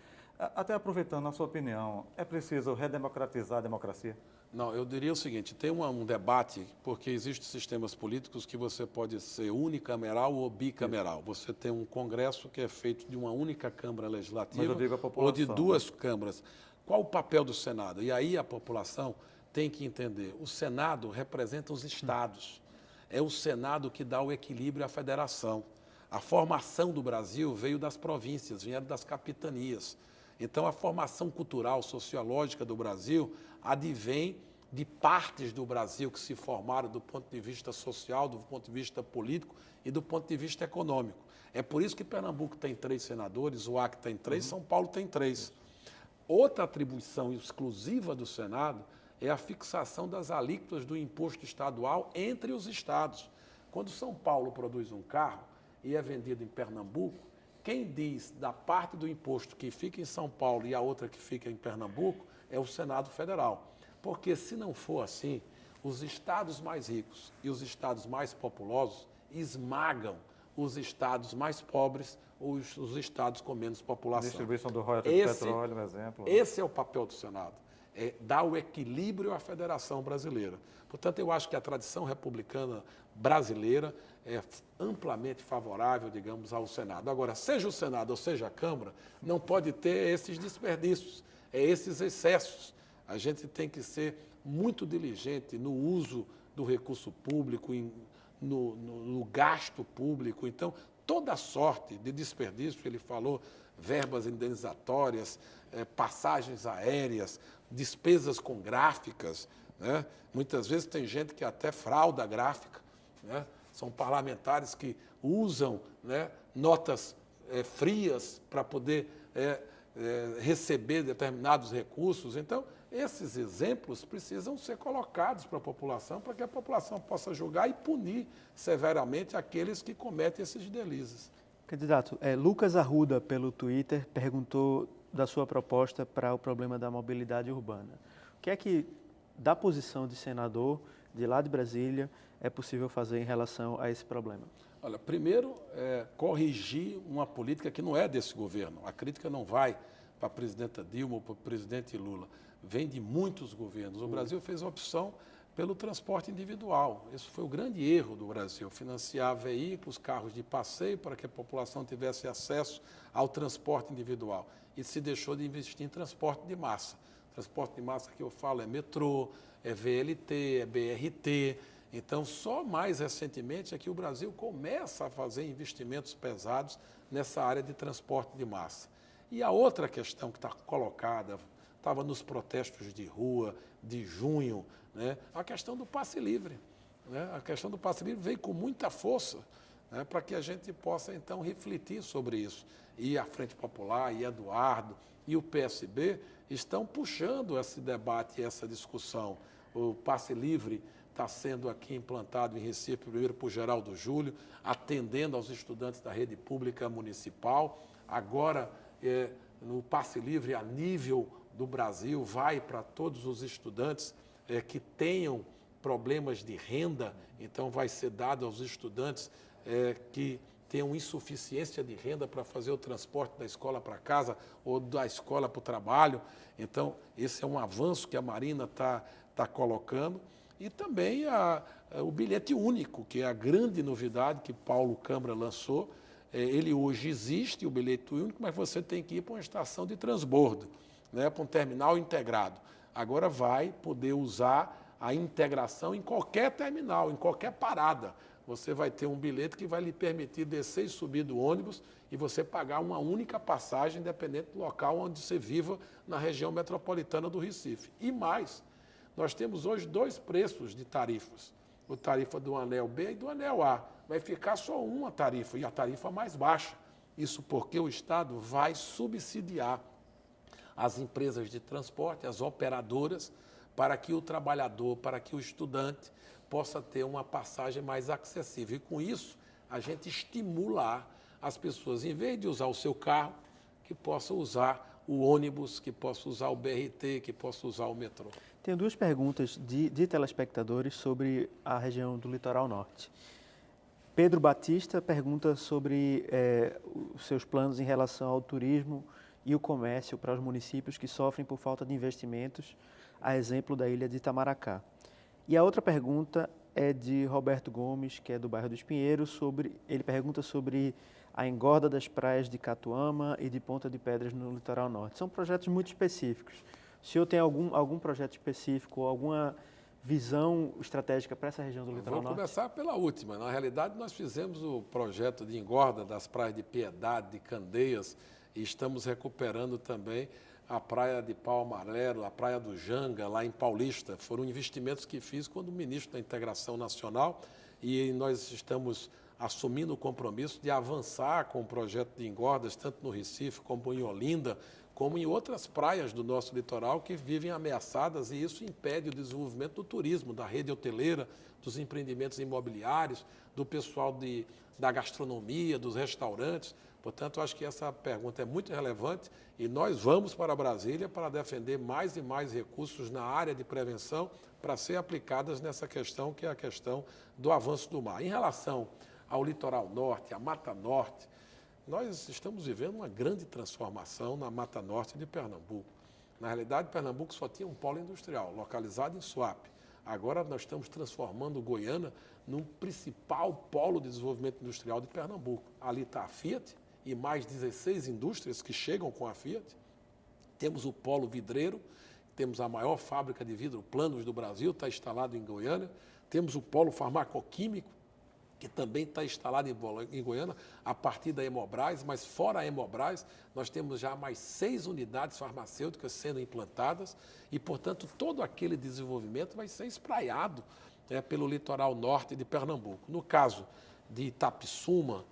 Até aproveitando a sua opinião, é preciso redemocratizar a democracia? Não, eu diria o seguinte, tem um debate, porque existem sistemas políticos que você pode ser unicameral ou bicameral. Você tem um Congresso que é feito de uma única Câmara Legislativa Mas eu digo a ou de população, duas câmaras. Qual o papel do Senado? E aí a população tem que entender, o Senado representa os estados. É o Senado que dá o equilíbrio à federação. A formação do Brasil veio das províncias, vieram das capitanias. Então, a formação cultural, sociológica do Brasil advém de partes do Brasil que se formaram do ponto de vista social, do ponto de vista político e do ponto de vista econômico. É por isso que Pernambuco tem 3 senadores, o Acre tem 3, São Paulo tem 3. Outra atribuição exclusiva do Senado é a fixação das alíquotas do imposto estadual entre os estados. Quando São Paulo produz um carro e é vendido em Pernambuco, quem diz da parte do imposto que fica em São Paulo e a outra que fica em Pernambuco é o Senado Federal. Porque se não for assim, os estados mais ricos e os estados mais populosos esmagam os estados mais pobres ou os estados com menos população. Distribuição do royalties de petróleo, um exemplo. Esse é o papel do Senado, é dar o equilíbrio à federação brasileira. Portanto, eu acho que a tradição republicana brasileira é amplamente favorável, digamos, ao Senado. Agora, seja o Senado ou seja a Câmara, não pode ter esses desperdícios, esses excessos. A gente tem que ser muito diligente no uso do recurso público, no gasto público. Então, toda sorte de desperdício, ele falou, verbas indenizatórias, passagens aéreas, despesas com gráficas, né? Muitas vezes tem gente que até frauda a gráfica, né? São parlamentares que usam, né, notas frias para poder receber determinados recursos. Então, esses exemplos precisam ser colocados para a população, para que a população possa julgar e punir severamente aqueles que cometem esses delícias. Candidato, Lucas Arruda, pelo Twitter, perguntou da sua proposta para o problema da mobilidade urbana. O que é que, da posição de senador, de lá de Brasília, é possível fazer em relação a esse problema? Olha, primeiro, corrigir uma política que não é desse governo. A crítica não vai para a presidenta Dilma ou para o presidente Lula. Vem de muitos governos. O Brasil fez a opção pelo transporte individual. Esse foi o grande erro do Brasil, financiar veículos, carros de passeio para que a população tivesse acesso ao transporte individual. E se deixou de investir em transporte de massa. Transporte de massa que eu falo é metrô, é VLT, é BRT. Então, só mais recentemente é que o Brasil começa a fazer investimentos pesados nessa área de transporte de massa. E a outra questão que está colocada, estava nos protestos de rua de junho, né, a questão do passe livre. Né? A questão do passe livre veio com muita força, né, para que a gente possa, então, refletir sobre isso. E a Frente Popular, e Eduardo, e o PSB estão puxando esse debate e essa discussão. O passe livre está sendo aqui implantado em Recife, primeiro por Geraldo Júlio, atendendo aos estudantes da rede pública municipal. Agora, no passe livre a nível do Brasil, vai para todos os estudantes que tenham problemas de renda, então vai ser dado aos estudantes que tenham insuficiência de renda para fazer o transporte da escola para casa ou da escola para o trabalho. Então, esse é um avanço que a Marina está colocando. E também o bilhete único, que é a grande novidade que Paulo Câmara lançou. Ele hoje existe, o bilhete único, mas você tem que ir para uma estação de transbordo, né, para um terminal integrado. Agora vai poder usar a integração em qualquer terminal, em qualquer parada. Você vai ter um bilhete que vai lhe permitir descer e subir do ônibus e você pagar uma única passagem, independente do local onde você viva, na região metropolitana do Recife. E mais, nós temos hoje 2 preços de tarifas, a tarifa do anel B e do anel A. Vai ficar só uma tarifa, e a tarifa mais baixa. Isso porque o Estado vai subsidiar as empresas de transporte, as operadoras, para que o trabalhador, para que o estudante possa ter uma passagem mais acessível. E com isso, a gente estimular as pessoas, em vez de usar o seu carro, que possam usar o ônibus, que possam usar o BRT, que possam usar o metrô. Tenho 2 perguntas de telespectadores sobre a região do Litoral Norte. Pedro Batista pergunta sobre os seus planos em relação ao turismo e o comércio para os municípios que sofrem por falta de investimentos, a exemplo da ilha de Itamaracá. E a outra pergunta é de Roberto Gomes, que é do bairro dos Pinheiros, ele pergunta sobre a engorda das praias de Catuama e de Ponta de Pedras no litoral norte. São projetos muito específicos. O senhor tem algum projeto específico ou alguma visão estratégica para essa região do litoral norte? Vou começar pela última. Na realidade, nós fizemos o projeto de engorda das praias de Piedade, de Candeias, e estamos recuperando também a praia de Pau Amarelo, a praia do Janga, lá em Paulista. Foram investimentos que fiz quando ministro da Integração Nacional, e nós estamos assumindo o compromisso de avançar com o projeto de engordas, tanto no Recife como em Olinda, como em outras praias do nosso litoral que vivem ameaçadas, e isso impede o desenvolvimento do turismo, da rede hoteleira, dos empreendimentos imobiliários, do pessoal da gastronomia, dos restaurantes. Portanto, eu acho que essa pergunta é muito relevante e nós vamos para Brasília para defender mais e mais recursos na área de prevenção para ser aplicadas nessa questão, que é a questão do avanço do mar. Em relação ao litoral norte, à Mata Norte, nós estamos vivendo uma grande transformação na Mata Norte de Pernambuco. Na realidade, Pernambuco só tinha um polo industrial, localizado em Suape. Agora nós estamos transformando Goiânia num principal polo de desenvolvimento industrial de Pernambuco. Ali está a Fiat e mais 16 indústrias que chegam com a Fiat. Temos o polo vidreiro, temos a maior fábrica de vidro planos do Brasil, está instalado em Goiânia. Temos o polo farmacoquímico, que também está instalado em Goiânia, a partir da Hemobras, mas fora a Hemobras, nós temos já mais 6 unidades farmacêuticas sendo implantadas e, portanto, todo aquele desenvolvimento vai ser espraiado pelo litoral norte de Pernambuco. No caso de Itapissuma,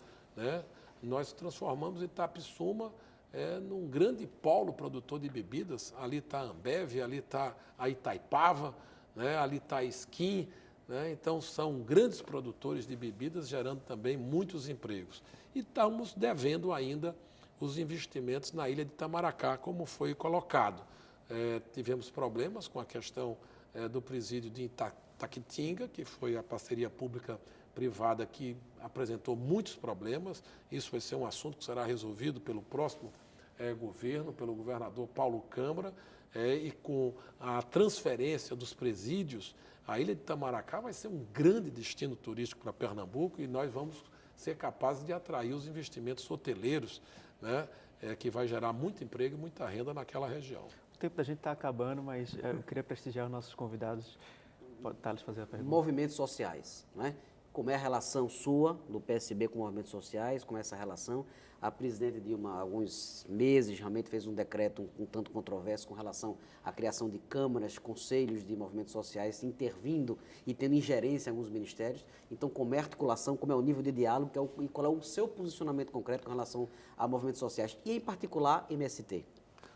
nós transformamos Itapissuma num grande polo produtor de bebidas. Ali está a Ambev, ali está a Itaipava, ali está a Skin. Então, são grandes produtores de bebidas, gerando também muitos empregos. E estamos devendo ainda os investimentos na ilha de Itamaracá, como foi colocado. Tivemos problemas com a questão do presídio de Itaquitinga, que foi a parceria pública-privada que apresentou muitos problemas. Isso vai ser um assunto que será resolvido pelo próximo governo, pelo governador Paulo Câmara, e com a transferência dos presídios, a ilha de Itamaracá vai ser um grande destino turístico para Pernambuco e nós vamos ser capazes de atrair os investimentos hoteleiros, que vai gerar muito emprego e muita renda naquela região. O tempo da gente está acabando, mas eu queria prestigiar os nossos convidados. Pode, Thales, fazer a pergunta. Movimentos sociais, Como é a relação sua, do PSB, com movimentos sociais, como é essa relação? A presidente Dilma, há alguns meses, realmente fez um decreto um tanto controverso com relação à criação de câmaras, conselhos de movimentos sociais, intervindo e tendo ingerência em alguns ministérios. Então, como é a articulação, como é o nível de diálogo, e qual é o seu posicionamento concreto com relação a movimentos sociais, e em particular MST?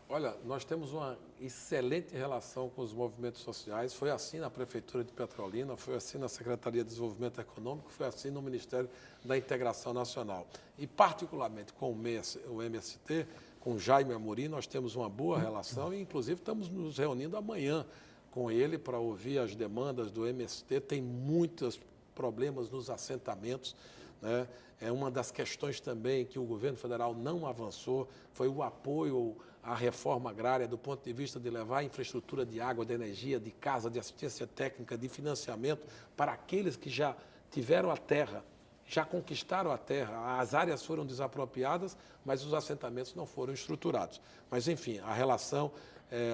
Olha, nós temos uma excelente relação com os movimentos sociais. Foi assim na Prefeitura de Petrolina, foi assim na Secretaria de Desenvolvimento Econômico, foi assim no Ministério da Integração Nacional. E, particularmente, com o MST, com Jaime Amorim, nós temos uma boa relação e, inclusive, estamos nos reunindo amanhã com ele para ouvir as demandas do MST. Tem muitos problemas nos assentamentos, É uma das questões também que o governo federal não avançou, foi o apoio à reforma agrária do ponto de vista de levar a infraestrutura de água, de energia, de casa, de assistência técnica, de financiamento para aqueles que já tiveram a terra, já conquistaram a terra, as áreas foram desapropriadas, mas os assentamentos não foram estruturados. Mas, enfim, a relação,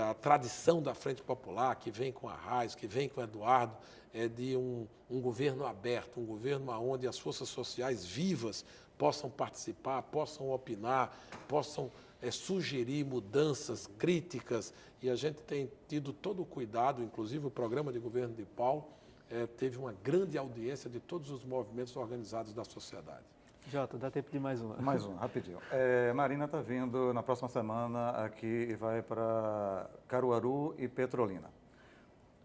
a tradição da Frente Popular, que vem com a Arraes, que vem com o Eduardo, é de um governo aberto, um governo onde as forças sociais vivas possam participar, possam opinar, possam sugerir mudanças, críticas, e a gente tem tido todo o cuidado, inclusive o programa de governo de Paulo teve uma grande audiência de todos os movimentos organizados da sociedade. Jota, dá tempo de mais uma. Mais uma, rapidinho. Marina está vindo na próxima semana aqui e vai para Caruaru e Petrolina.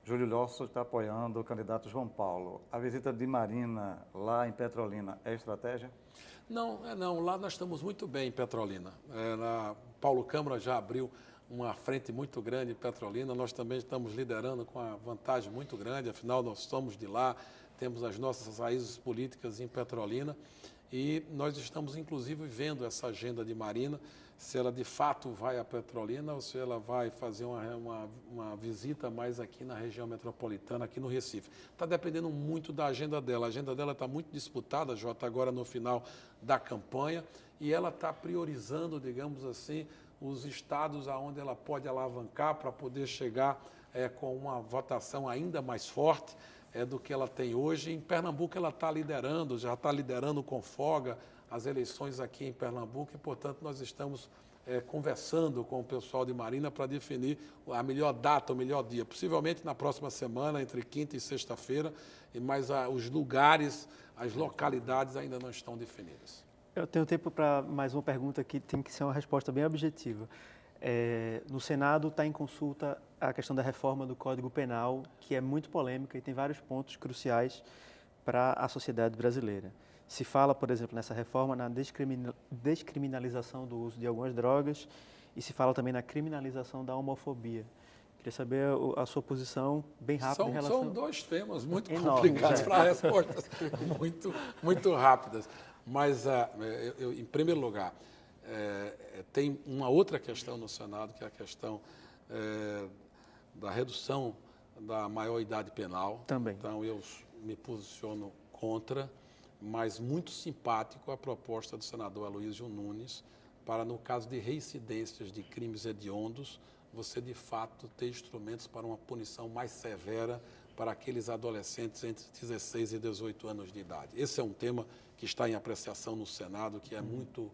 Júlio Lócio está apoiando o candidato João Paulo. A visita de Marina lá em Petrolina é estratégia? Não, não. Lá nós estamos muito bem em Petrolina. Paulo Câmara já abriu uma frente muito grande em Petrolina. Nós também estamos liderando com uma vantagem muito grande. Afinal, nós somos de lá, temos as nossas raízes políticas em Petrolina. E nós estamos, inclusive, vendo essa agenda de Marina. se ela de fato vai a Petrolina ou se ela vai fazer uma visita mais aqui na região metropolitana, aqui no Recife. Está dependendo muito da agenda dela. A agenda dela está muito disputada, Jota, agora no final da campanha, e ela está priorizando, digamos assim, os estados onde ela pode alavancar para poder chegar com uma votação ainda mais forte do que ela tem hoje. Em Pernambuco ela está liderando, já está liderando com folga as eleições aqui em Pernambuco e, portanto, nós estamos conversando com o pessoal de Marina para definir a melhor data, o melhor dia. Possivelmente na próxima semana, entre quinta e sexta-feira, mas os lugares, as localidades ainda não estão definidas. Eu tenho tempo para mais uma pergunta que tem que ser uma resposta bem objetiva. No Senado está em consulta a questão da reforma do Código Penal, que é muito polêmica e tem vários pontos cruciais para a sociedade brasileira. Se fala, por exemplo, nessa reforma na descriminalização do uso de algumas drogas e se fala também na criminalização da homofobia. Queria saber a sua posição bem rápida em relação... São dois temas muito enormes, complicados para respostas muito rápidas. Mas, em primeiro lugar, tem uma outra questão no Senado, que é a questão da redução da maioridade penal. Também. Então, eu me posiciono contra, mas muito simpático a proposta do senador Aloysio Nunes para, no caso de reincidências de crimes hediondos, você, de fato, ter instrumentos para uma punição mais severa para aqueles adolescentes entre 16 e 18 anos de idade. Esse é um tema que está em apreciação no Senado, que é muito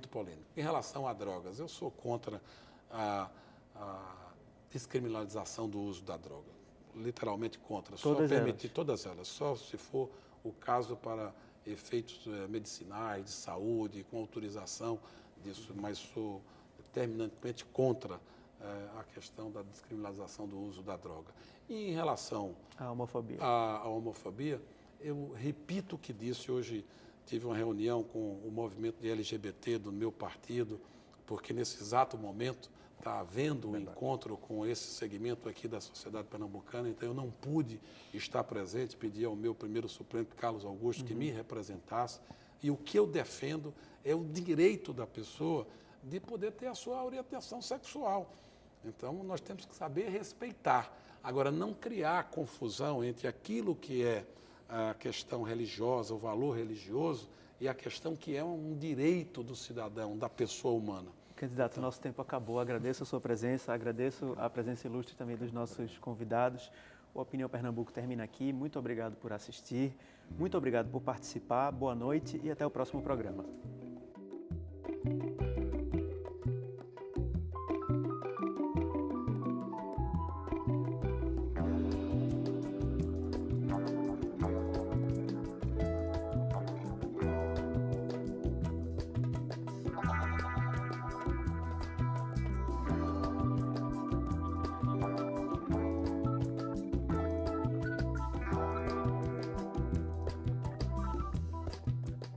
polêmico. Em relação a drogas, eu sou contra a descriminalização do uso da droga. Literalmente contra. Todas elas. Só se for o caso para efeitos medicinais, de saúde, com autorização disso, mas sou terminantemente contra a questão da descriminalização do uso da droga. E em relação à homofobia, eu repito o que disse hoje. Tive uma reunião com o movimento de LGBT do meu partido, porque nesse exato momento está havendo um encontro com esse segmento aqui da sociedade pernambucana, então eu não pude estar presente, pedi ao meu primeiro suplente, Carlos Augusto, que me representasse, e o que eu defendo é o direito da pessoa de poder ter a sua orientação sexual. Então, nós temos que saber respeitar. Agora, não criar confusão entre aquilo que é a questão religiosa, o valor religioso, e a questão que é um direito do cidadão, da pessoa humana. Candidato, então, nosso tempo acabou. Agradeço a sua presença, agradeço a presença ilustre também dos nossos convidados. O Opinião Pernambuco termina aqui. Muito obrigado por assistir, muito obrigado por participar. Boa noite e até o próximo programa.